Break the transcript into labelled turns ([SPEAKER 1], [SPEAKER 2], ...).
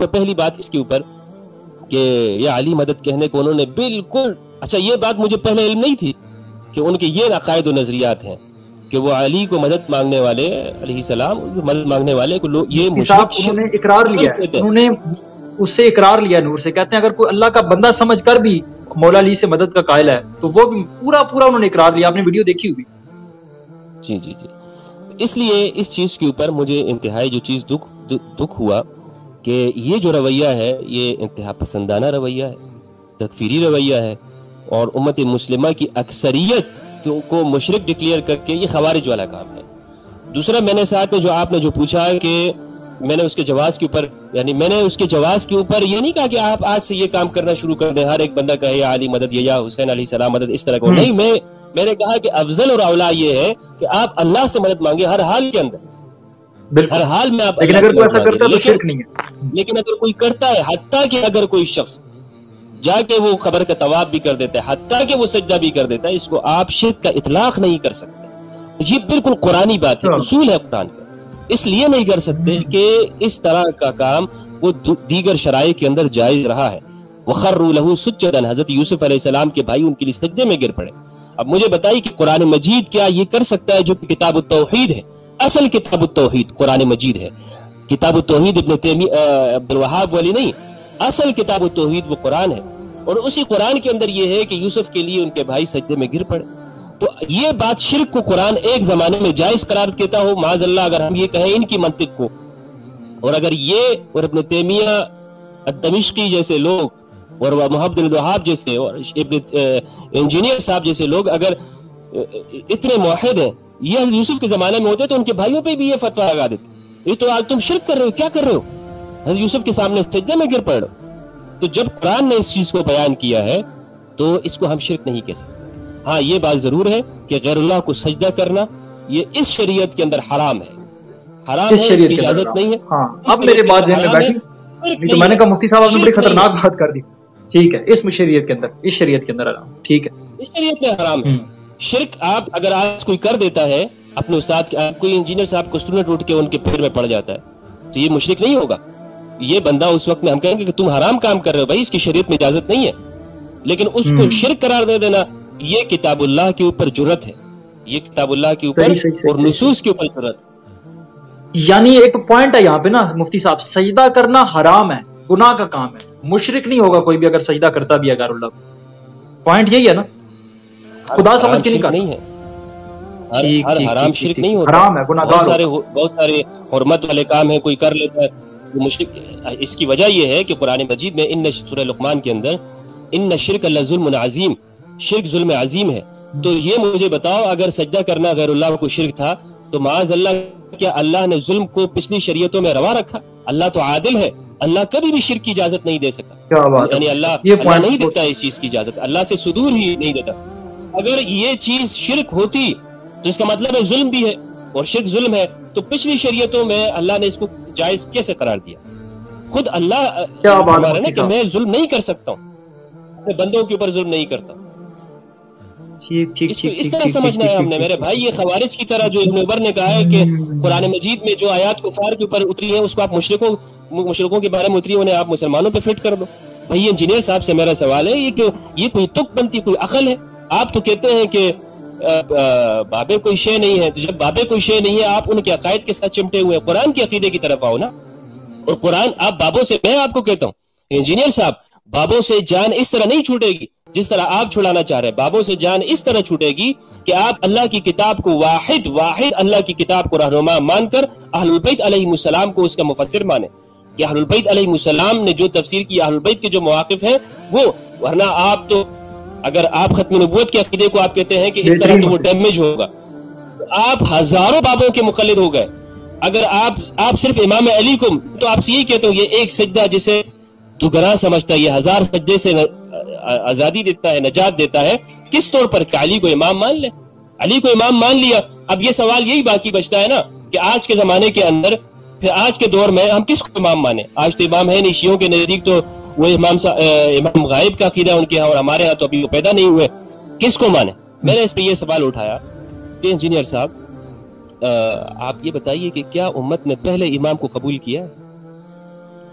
[SPEAKER 1] تو پہلی بات اس کے اوپر کہ یا علی مدد کہنے کو انہوں نے بالکل، اچھا یہ بات مجھے پہلے علم نہیں تھی کہ ان کے یہ عقائد و نظریات ہیں کہ وہ علی کو مدد مانگنے والے علیہ السلام مدد مانگنے والے کو لوگ یہ مشرک،
[SPEAKER 2] انہوں نے اقرار لیا ہے، انہوں نے اس سے اقرار لیا نور سے، کہتے ہیں اگر کوئی اللہ کا بندہ سمجھ کر بھی مولا علی سے مدد کا قائل ہے تو وہ بھی پورا انہوں نے اقرار لیا. آپ نے ویڈیو دیکھی ہوگی.
[SPEAKER 1] جی جی جی. اس لیے اس چیز کے اوپر مجھے انتہائی جو چیز دکھ ہوا کہ یہ جو رویہ ہے یہ انتہا پسندانہ رویہ ہے، تکفیری رویہ ہے، اور امت مسلمہ کی اکثریت کو مشرک ڈکلیئر کر کے یہ خوارج والا کام ہے. دوسرا میں نے ساتھ میں جو آپ نے جو پوچھا ہے کہ میں نے اس کے جواز کے اوپر، یعنی میں نے اس کے جواز کے اوپر یہ نہیں کہا کہ آپ آج سے یہ کام کرنا شروع کر دیں، ہر ایک بندہ کہے یا علی مدد یا حسین علیہ السلام مدد، اس طرح کو نہیں. میں نے کہا کہ افضل اور اولا یہ ہے کہ آپ اللہ سے مدد مانگے ہر حال کے اندر، ہر حال میں آپ،
[SPEAKER 2] لیکن اگر کوئی ایسا کرتا ہے تو شرک نہیں ہے.
[SPEAKER 1] لیکن اگر کوئی کرتا ہے، حتیٰ کہ اگر کوئی شخص جا کے وہ قبر کا طواف بھی کر دیتا ہے، حتیٰ کہ وہ سجدہ بھی کر دیتا ہے، اس کو آپ شرک کا اطلاق نہیں کر سکتے. یہ بالکل قرآنی بات ہے، اصول ہے قرآن کا. اس لیے نہیں کر سکتے کہ اس طرح کا کام وہ دیگر شرائع کے اندر جائز رہا ہے. وَخَرُّوا لَهُ سُجَّدًا، حضرت یوسف علیہ السلام کے بھائی ان کے لیے سجدے میں گر پڑے. اب مجھے بتائیے کہ قرآن مجید کیا یہ کر سکتا ہے جو کتاب التوحید ہے؟ اصل کتاب التوحید قرآن مجید ہے. کتاب التوحید ابن تیمیہ عبد الوہاب والی نہیں، اصل کتاب التوحید وہ قرآن ہے. اور اسی قرآن کے اندر یہ ہے کہ یوسف کے لیے ان کے بھائی سجدے میں گر پڑے. تو یہ بات شرک کو قرآن ایک زمانے میں جائز قرار دیتا ہو، معاذ اللہ اگر ہم یہ کہیں ان کی منطق کو، اور اگر یہ اور ابن تیمیہ الدمشقی جیسے لوگ اور محمد بن الوہاب جیسے اور ابن انجینئر صاحب جیسے لوگ اگر اتنے موحد ہیں، یہ یوسف کے زمانے میں ہوتے تو ان کے بھائیوں پہ بھی یہ فتویٰ لگا دیتے، یہ تو آج تم شرک کر رہے ہو، کیا کر رہے ہو، حضرت یوسف کے سامنے سجدے میں گر پڑ رہے ہو. تو جب قرآن نے اس چیز کو بیان کیا ہے تو اس کو ہم شرک نہیں کہہ سکتے. ہاں یہ بات ضرور ہے کہ غیر اللہ کو سجدہ کرنا یہ اس شریعت کے اندر حرام ہے، حرام ہے، اس کی اجازت نہیں ہے.
[SPEAKER 2] ہاں اب میرے بات ذہن میں بیٹھی تو میں نے کہا مفتی صاحب آپ نے بڑی خطرناک بات کر دی. ٹھیک ہے، اس شریعت کے اندر، اس شریعت کے اندر حرام، ٹھیک ہے،
[SPEAKER 1] اس شریعت میں حرام ہے. شرک آپ اگر آج کوئی کر دیتا ہے اپنے استاد کے، کوئی انجینئر صاحب کو اسٹوڈنٹ اٹھ کے ان کے پیر میں پڑ جاتا ہے تو یہ مشرک نہیں ہوگا. یہ بندہ اس وقت میں ہم کہیں گے کہ تم حرام کام کر رہے ہو، بھائی اس کی شریعت میں اجازت نہیں ہے. لیکن اس کو شرک قرار دے دینا یہ کتاب اللہ کے اوپر جرت ہے، یہ کتاب اللہ کے اوپر اور نصوص کے اوپر جرت.
[SPEAKER 2] یعنی ایک پوائنٹ ہے یہاں پہ نا مفتی صاحب، سجدہ کرنا حرام ہے، گناہ کا کام ہے، مشرک نہیں ہوگا کوئی بھی اگر سجدہ کرتا بھی ہے غیر اللہ کو. پوائنٹ یہی ہے نا، خدا سمجھ کے نہیں کرنا.
[SPEAKER 1] نہیں ہے، ہر حرام شرک نہیں ہوتا،
[SPEAKER 2] حرام ہے، گناہ گار.
[SPEAKER 1] بہت سارے حرمت والے کام ہیں کوئی کر لیتا ہے مشرک. اس کی وجہ یہ ہے کہ قرآن مجید میں ان سورہ لقمان کے اندر ان شرک لظلم عظیم، شرک ظلم عظیم ہے. تو یہ مجھے بتاؤ اگر سجدہ کرنا غیر اللہ کو شرک تھا تو معاذ اللہ کیا اللہ نے ظلم کو پچھلی شریعتوں میں روا رکھا؟ اللہ تو عادل ہے، اللہ کبھی بھی شرک کی اجازت نہیں دے سکتا. یعنی اللہ نہیں دیتا اس چیز کی اجازت، اللہ سے صدور ہی نہیں دیتا. اگر یہ چیز شرک ہوتی تو اس کا مطلب ہے ظلم بھی ہے، اور شرک ظلم ہے تو پچھلی شریعتوں میں اللہ نے اس کو جائز کیسے قرار دیا؟ خود اللہ فرما رہا ہے نا کہ میں ظلم نہیں کر سکتا ہوں، اپنے بندوں کے اوپر ظلم نہیں کرتا. اس طرح سمجھنا ہے ہم نے میرے بھائی. یہ خوارج کی طرح جو ابن عمر نے کہا ہے کہ قرآن مجید میں جو آیات کفار کے اوپر اتری ہیں اس کو آپ مشرکوں کے بارے میں اتری انہیں آپ مسلمانوں پہ فٹ کر دو. بھائی انجینئر صاحب سے میرا سوال ہے یہ کوئی تک بنتی کوئی عقل ہے؟ آپ تو کہتے ہیں کہ بابے کوئی شے نہیں ہے، تو جب بابے کوئی شے نہیں ہے آپ ان کے عقائد کے ساتھ چمٹے ہوئے ہیں. قرآن کے عقیدے کی طرف آؤ نا. اور قرآن آپ بابوں سے، میں آپ کو کہتا ہوں انجینئر صاحب، بابوں سے جان اس طرح نہیں چھوٹے گی جس طرح آپ چھڑانا چاہ رہے ہیں. بابوں سے جان اس طرح چھوٹے گی کہ آپ اللہ کی کتاب کو واحد اللہ کی کتاب کو رہنما مان کر اہل البیت علیہ السلام کو اس کا مفسر مانیں. کہ اہل البیت علیہ السلام نے جو تفسیر کی، اہل البیت کے جو مواقف ہیں وہ، ورنہ آپ تو اگر آپ ختم نبوت کے عقیدے کو آپ کہتے ہیں کہ اس طرح تو وہ ڈیمیج ہوگا، آپ ہزاروں بابوں کے مقلد ہو گئے. اگر آپ صرف امام علی کو، تو آپ سے یہی کہتے ہو یہ ایک سجدہ جسے تو گناہ سمجھتا ہے، یہ 1000 سجدے سے آزادی دیتا ہے، نجات دیتا ہے. کس طور پر کہ علی کو امام مان لے؟ علی کو امام مان لیا. اب یہ سوال یہی باقی بچتا ہے نا کہ آج کے زمانے کے اندر، پھر آج کے دور میں ہم کس کو امام مانیں؟ آج تو امام ہے نہیں. شیعوں کے نزدیک تو وہ امام غائب کا عقیدہ ان کے ہاں، اور ہمارے ہاں تو ابھی وہ پیدا نہیں ہوئے. کس کو مانیں؟ میں نے اس پہ یہ سوال اٹھایا کہ انجینئر صاحب آپ یہ بتائیے کہ کیا امت نے پہلے امام کو قبول کیا ہے؟